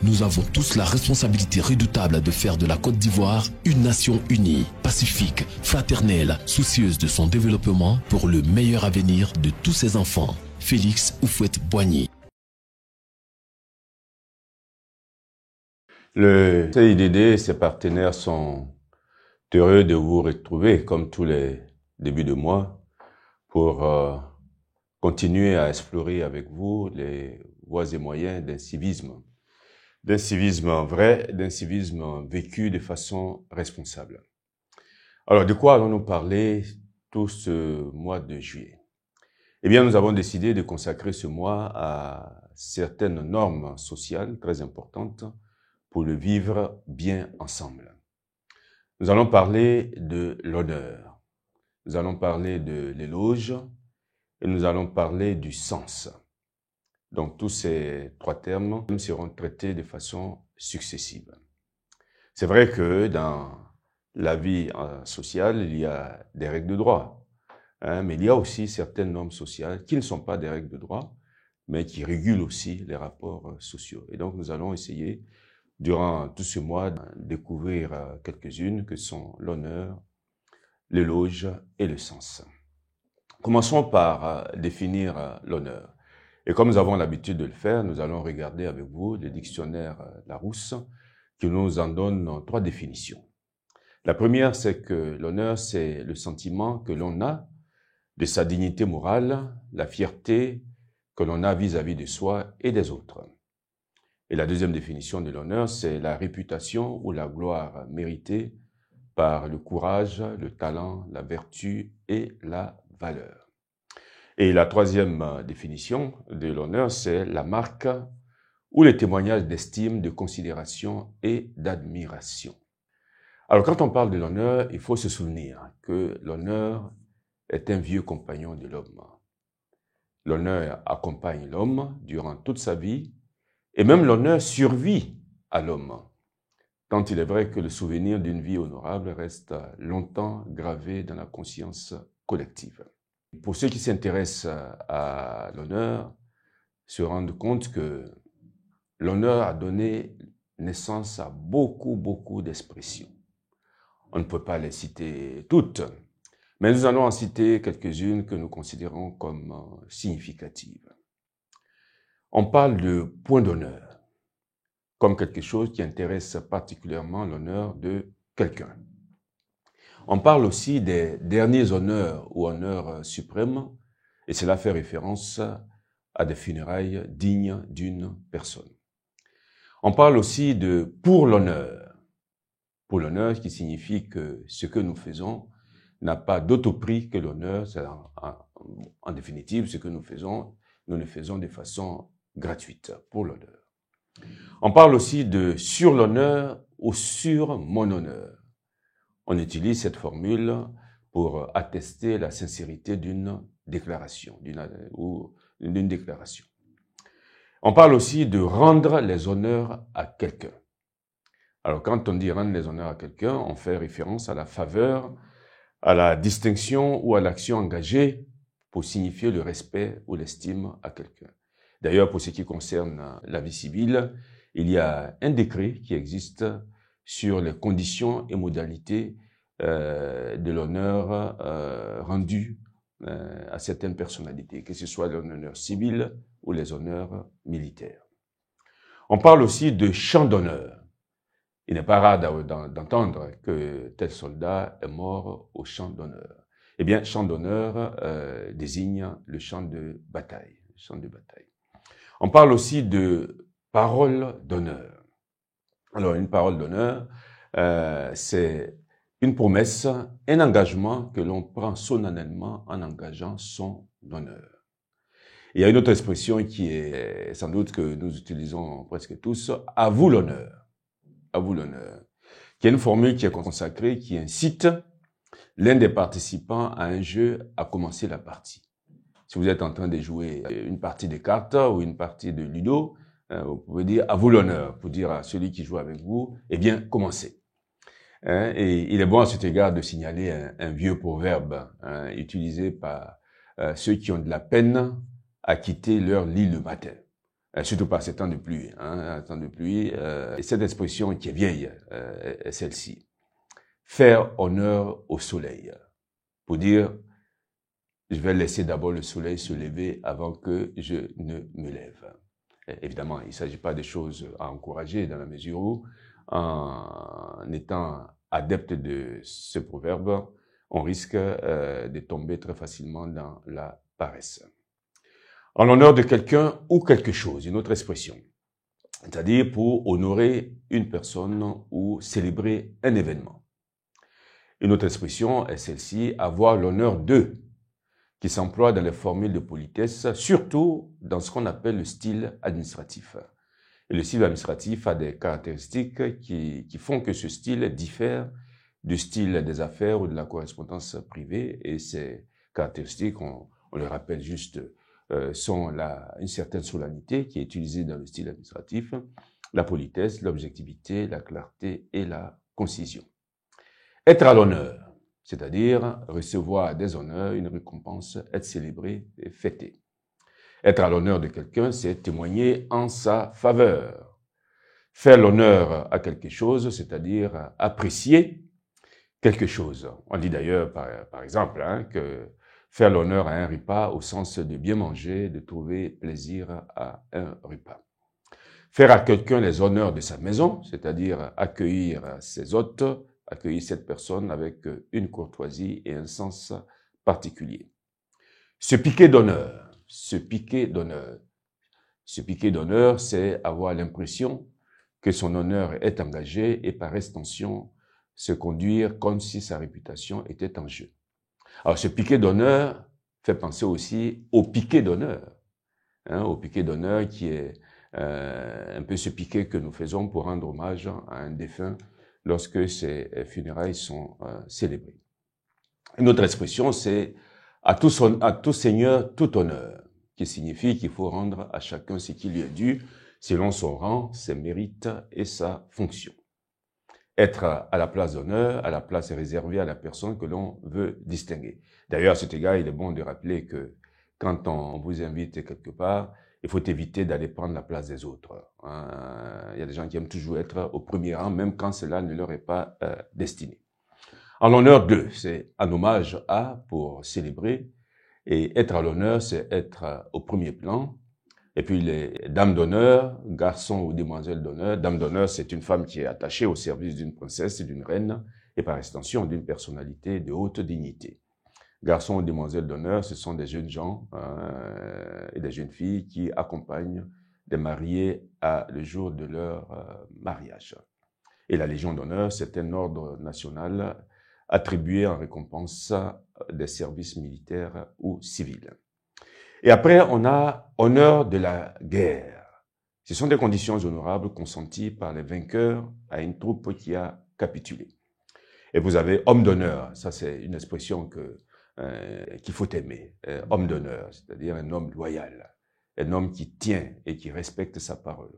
nous avons tous la responsabilité redoutable de faire de la Côte d'Ivoire une nation unie, pacifique, fraternelle, soucieuse de son développement pour le meilleur avenir de tous ses enfants. Félix Houphouët-Boigny. Le CIDD et ses partenaires sont heureux de vous retrouver comme tous les débuts de mois pour continuer à explorer avec vous les voies et moyens d'un civisme vrai, d'un civisme vécu de façon responsable. Alors, de quoi allons-nous parler tout ce mois de juillet? Eh bien, nous avons décidé de consacrer ce mois à certaines normes sociales très importantes pour le vivre bien ensemble. Nous allons parler de l'honneur, nous allons parler de l'éloge et nous allons parler du sens. Donc, tous ces trois termes seront traités de façon successive. C'est vrai que dans la vie sociale, il y a des règles de droit, mais il y a aussi certaines normes sociales qui ne sont pas des règles de droit, mais qui régulent aussi les rapports sociaux. Et donc, nous allons essayer, durant tout ce mois, de découvrir quelques-unes que sont l'honneur, l'éloge et le sens. Commençons par définir l'honneur. Et comme nous avons l'habitude de le faire, nous allons regarder avec vous le dictionnaire Larousse qui nous en donne trois définitions. La première, c'est que l'honneur, c'est le sentiment que l'on a de sa dignité morale, la fierté que l'on a vis-à-vis de soi et des autres. Et la deuxième définition de l'honneur, c'est la réputation ou la gloire méritée par le courage, le talent, la vertu et la valeur. Et la troisième définition de l'honneur, c'est la marque ou le témoignage d'estime, de considération et d'admiration. Alors, quand on parle de l'honneur, il faut se souvenir que l'honneur est un vieux compagnon de l'homme. L'honneur accompagne l'homme durant toute sa vie et même l'honneur survit à l'homme. Tant il est vrai que le souvenir d'une vie honorable reste longtemps gravé dans la conscience collective. Pour ceux qui s'intéressent à l'honneur, se rendent compte que l'honneur a donné naissance à beaucoup d'expressions. On ne peut pas les citer toutes, mais nous allons en citer quelques-unes que nous considérons comme significatives. On parle de point d'honneur, comme quelque chose qui intéresse particulièrement l'honneur de quelqu'un. On parle aussi des derniers honneurs ou honneurs suprêmes, et cela fait référence à des funérailles dignes d'une personne. On parle aussi de pour l'honneur qui signifie que ce que nous faisons n'a pas d'autre prix que l'honneur. C'est en définitive, ce que nous le faisons de façon gratuite, pour l'honneur. On parle aussi de sur l'honneur ou sur mon honneur. On utilise cette formule pour attester la sincérité d'une déclaration, d'une déclaration. On parle aussi de rendre les honneurs à quelqu'un. Alors, quand on dit rendre les honneurs à quelqu'un, on fait référence à la faveur, à la distinction ou à l'action engagée pour signifier le respect ou l'estime à quelqu'un. D'ailleurs, pour ce qui concerne la vie civile, il y a un décret qui existe sur les conditions et modalités de l'honneur rendu à certaines personnalités, que ce soit l'honneur civil ou les honneurs militaires. On parle aussi de champ d'honneur. Il n'est pas rare d'entendre que tel soldat est mort au champ d'honneur. Eh bien, champ d'honneur désigne le champ de bataille. On parle aussi de parole d'honneur. Alors, une parole d'honneur, c'est une promesse, un engagement que l'on prend solennellement en engageant son honneur. Il y a une autre expression qui est sans doute que nous utilisons presque tous, à vous l'honneur. À vous l'honneur. Qui est une formule qui est consacrée, qui incite l'un des participants à un jeu à commencer la partie. Si vous êtes en train de jouer une partie de cartes ou une partie de ludo, vous pouvez dire à vous l'honneur pour dire à celui qui joue avec vous, eh bien, commencez. Et il est bon à cet égard de signaler un vieux proverbe utilisé par ceux qui ont de la peine à quitter leur lit le matin. Surtout pas ces temps de pluie. Hein, temps de pluie. Et cette expression qui est vieille est celle-ci. Faire honneur au soleil. Pour dire, je vais laisser d'abord le soleil se lever avant que je ne me lève. Et évidemment, il ne s'agit pas de choses à encourager dans la mesure où, en étant adepte de ce proverbe, on risque de tomber très facilement dans la paresse. En l'honneur de quelqu'un ou quelque chose, une autre expression. C'est-à-dire pour honorer une personne ou célébrer un événement. Une autre expression est celle-ci, avoir l'honneur d'eux, qui s'emploie dans les formules de politesse, surtout dans ce qu'on appelle le style administratif. Et le style administratif a des caractéristiques qui font que ce style diffère du style des affaires ou de la correspondance privée. Et ces caractéristiques, on le rappelle juste, sont une certaine solennité qui est utilisée dans le style administratif, la politesse, l'objectivité, la clarté et la concision. Être à l'honneur, c'est-à-dire recevoir des honneurs, une récompense, être célébré et fêté. Être à l'honneur de quelqu'un, c'est témoigner en sa faveur. Faire l'honneur à quelque chose, c'est-à-dire apprécier quelque chose. On dit d'ailleurs, par exemple, que faire l'honneur à un repas au sens de bien manger, de trouver plaisir à un repas. Faire à quelqu'un les honneurs de sa maison, c'est-à-dire accueillir ses hôtes, accueillir cette personne avec une courtoisie et un sens particulier. Se piquer d'honneur. Se piquer d'honneur. Se piquer d'honneur, c'est avoir l'impression que son honneur est engagé et par extension se conduire comme si sa réputation était en jeu. Alors, ce piquer d'honneur fait penser aussi au piquer d'honneur. Au piquer d'honneur qui est un peu ce piquet que nous faisons pour rendre hommage à un défunt lorsque ses funérailles sont célébrées. Une autre expression, c'est à tout seigneur, tout honneur, qui signifie qu'il faut rendre à chacun ce qui lui est dû, selon son rang, ses mérites et sa fonction. Être à la place d'honneur, à la place réservée à la personne que l'on veut distinguer. D'ailleurs, à cet égard, il est bon de rappeler que quand on vous invite quelque part, il faut éviter d'aller prendre la place des autres. Il y a des gens qui aiment toujours être au premier rang, même quand cela ne leur est pas destiné. En l'honneur de, c'est un hommage à pour célébrer. Et être à l'honneur, c'est être au premier plan. Et puis les dames d'honneur, garçons ou demoiselles d'honneur. Dame d'honneur, c'est une femme qui est attachée au service d'une princesse et d'une reine, et par extension d'une personnalité de haute dignité. Garçons ou demoiselles d'honneur, ce sont des jeunes gens et des jeunes filles qui accompagnent des mariés le jour de leur mariage. Et la Légion d'honneur, c'est un ordre national attribué en récompense des services militaires ou civils. Et après, on a honneur de la guerre. Ce sont des conditions honorables consenties par les vainqueurs à une troupe qui a capitulé. Et vous avez homme d'honneur, ça c'est une expression qu'il faut aimer, homme d'honneur, c'est-à-dire un homme loyal, un homme qui tient et qui respecte sa parole.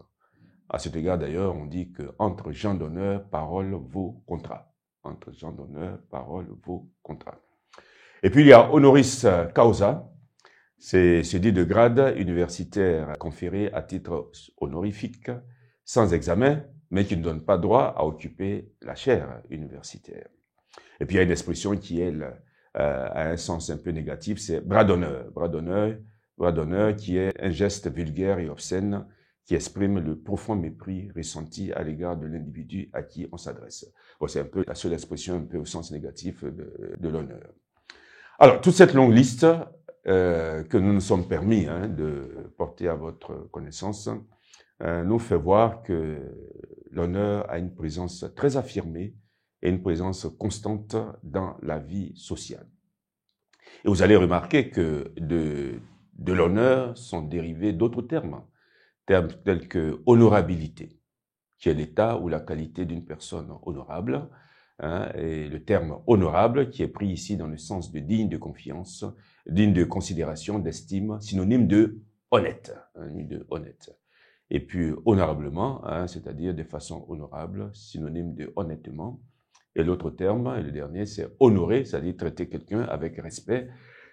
À cet égard d'ailleurs, on dit que entre gens d'honneur, parole vaut contrat. Entre gens d'honneur, parole vaut contrat. Et puis il y a honoris causa, c'est ce dit de grade universitaire conféré à titre honorifique, sans examen, mais qui ne donne pas droit à occuper la chaire universitaire. Et puis il y a une expression qui, elle, a un sens un peu négatif, c'est bras d'honneur. Bras d'honneur qui est un geste vulgaire et obscène qui exprime le profond mépris ressenti à l'égard de l'individu à qui on s'adresse. Bon, c'est un peu la seule expression un peu au sens négatif de l'honneur. Alors, toute cette longue liste que nous nous sommes permis de porter à votre connaissance nous fait voir que l'honneur a une présence très affirmée et une présence constante dans la vie sociale. Et vous allez remarquer que de l'honneur sont dérivés d'autres termes tels que honorabilité, qui est l'état ou la qualité d'une personne honorable, et le terme honorable qui est pris ici dans le sens de digne de confiance, digne de considération, d'estime, synonyme de honnête, Et puis honorablement, c'est-à-dire de façon honorable, synonyme de honnêtement. Et l'autre terme, et le dernier, c'est honorer, c'est-à-dire traiter quelqu'un avec respect,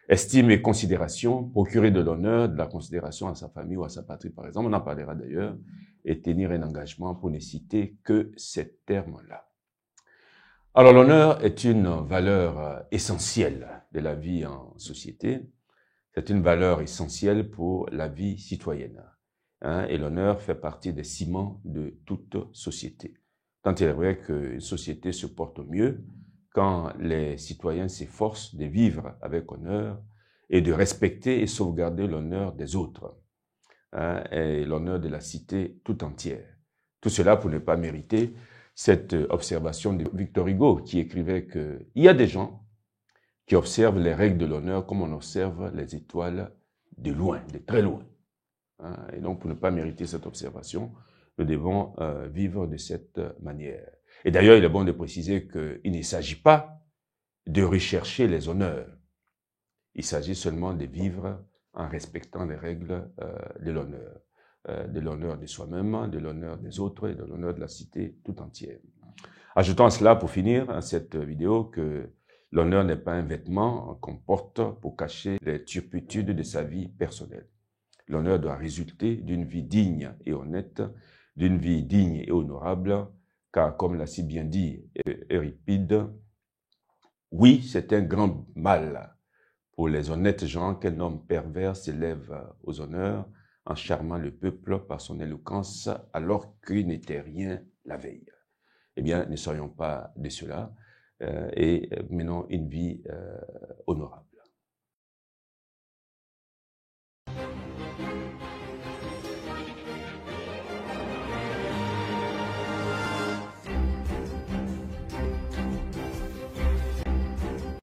Estime et considération, procurer de l'honneur, de la considération à sa famille ou à sa patrie, par exemple. On en parlera d'ailleurs. Et tenir un engagement pour ne citer que ces termes-là. Alors, l'honneur est une valeur essentielle de la vie en société. C'est une valeur essentielle pour la vie citoyenne. Et l'honneur fait partie des ciments de toute société. Tant il est vrai qu'une société se porte mieux quand les citoyens s'efforcent de vivre avec honneur et de respecter et sauvegarder l'honneur des autres, et l'honneur de la cité tout entière. Tout cela pour ne pas mériter cette observation de Victor Hugo qui écrivait qu'il y a des gens qui observent les règles de l'honneur comme on observe les étoiles de loin, de très loin. Et donc, pour ne pas mériter cette observation, nous devons vivre de cette manière. Et d'ailleurs, il est bon de préciser qu'il ne s'agit pas de rechercher les honneurs. Il s'agit seulement de vivre en respectant les règles de l'honneur de soi-même, de l'honneur des autres et de l'honneur de la cité tout entière. Ajoutons à cela, pour finir, à cette vidéo, que l'honneur n'est pas un vêtement qu'on porte pour cacher les turpitudes de sa vie personnelle. L'honneur doit résulter d'une vie digne et honnête, d'une vie digne et honorable, car comme l'a si bien dit Euripide, oui, c'est un grand mal pour les honnêtes gens qu'un homme pervers s'élève aux honneurs en charmant le peuple par son éloquence alors qu'il n'était rien la veille. Eh bien, ne soyons pas de cela et menons une vie honorable.